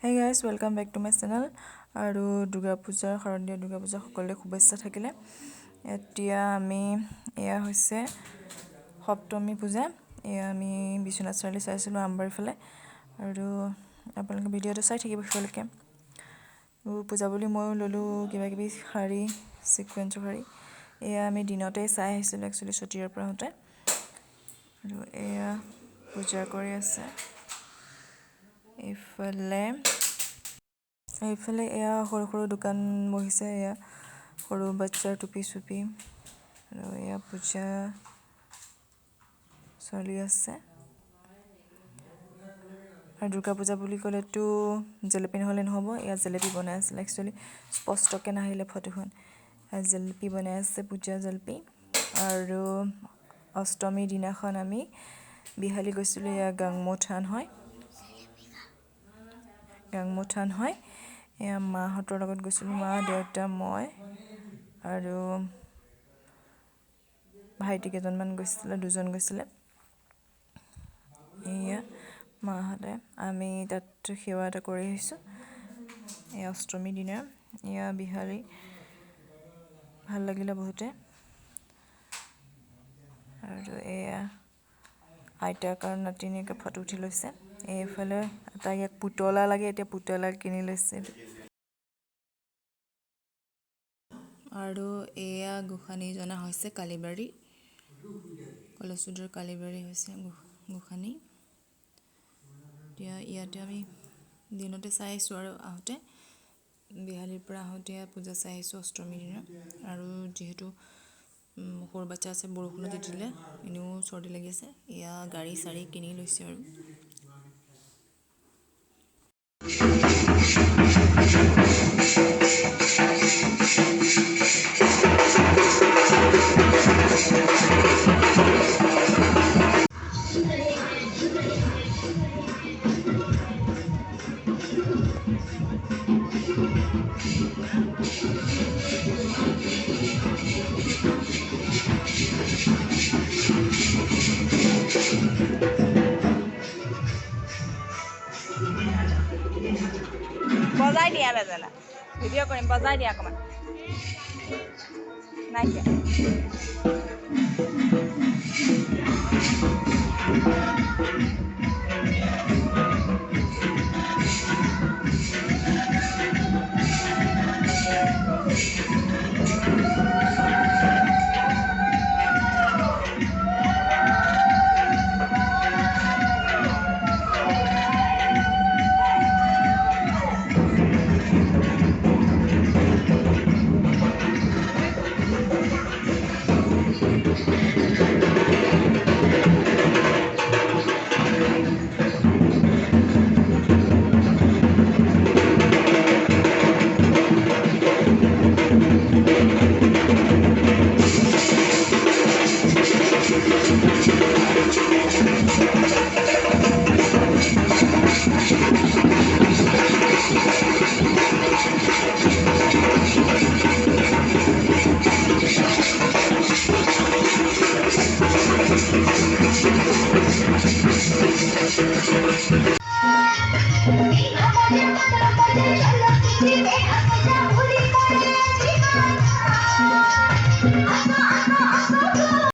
Hey guys, welcome back to my channel. আৰু দুৰ্গা পূজাৰ শাৰদীয় দুৰ্গা পূজা সকলোৰে শুভেচ্ছা থাকিলে। এতিয়া আমি এয়া হৈছে সপ্তমী পূজা। এয়া আমি বিশ্বনাথ চাৰিআলি চাইছিলোঁ আমবাৰীৰ ফালে। আৰু আপোনালোকে ভিডিঅ'টো চাই থাকিব শেষলৈকে। পূজা বুলি ময়ো ল'লোঁ কিবা কিবি শাৰী, চিকুৱেঞ্চৰ শাৰী। এয়া আমি দিনতেই চাই আহিছিলোঁ একচুৱেলি ছুটিৰ পৰা হওঁতে। আৰু এয়া পূজা কৰি আছে। এইফালে এয়া সৰু সৰু দোকান বহিছে। এয়া সৰু বাচ্চাৰ টুপি চুপি আৰু এয়া পূজা চলি আছে। আৰু দুৰ্গা পূজা বুলি ক'লেতো জেলেপি নহ'লে নহ'ব। এয়া জেলেপি বনাই আছিলে একচুৱেলি স্পষ্টকৈ নাহিলে ফটোখন। জেলেপি বনাই আছে, পূজা জেলেপি। আৰু অষ্টমীৰ দিনাখন আমি বিহালী গৈছিলোঁ। এয়া গাংমু থান হয়। এয়া মাহঁতৰ লগত গৈছিলোঁ, মা, দেউতা, মই আৰু ভাইটি কেইজনমান গৈছিলে, দুজন গৈছিলে। এয়া মাহঁতে আমি তাত সেৱা এটা কৰি আহিছোঁ। এই অষ্টমীৰ দিনা এয়া বিহালী ভাল লাগিলে বহুতে। আৰু এয়া আইতাক আৰু নাতিনীয়েকে ফটো উঠি লৈছে। এইফালে তাই ইয়াক পুতলা লাগে, এতিয়া পুতলা কিনি লৈছে। আৰু এয়া গোসানী জনা হৈছে কালিবাৰী, কলেজৰ কালিবাৰী হৈছে গোসানী। এতিয়া ইয়াতে আমি দিনতে চাই আহিছোঁ আৰু আহোঁতে বিহালীৰ পৰা আহোঁতে পূজা চাই আহিছোঁ অষ্টমীৰ দিনা। আৰু যিহেতু সৰু বাচ্চা আছে, বৰষুণো দি দিলে, এনেও চৰ্দি লাগি আছে। এয়া গাড়ী চাড়ী কিনি লৈছে আৰু বজাই দিয়া বেজেলা, ভিডিঅ' কৰিম, বজাই দিয়া অকণমান। নাইকিয়া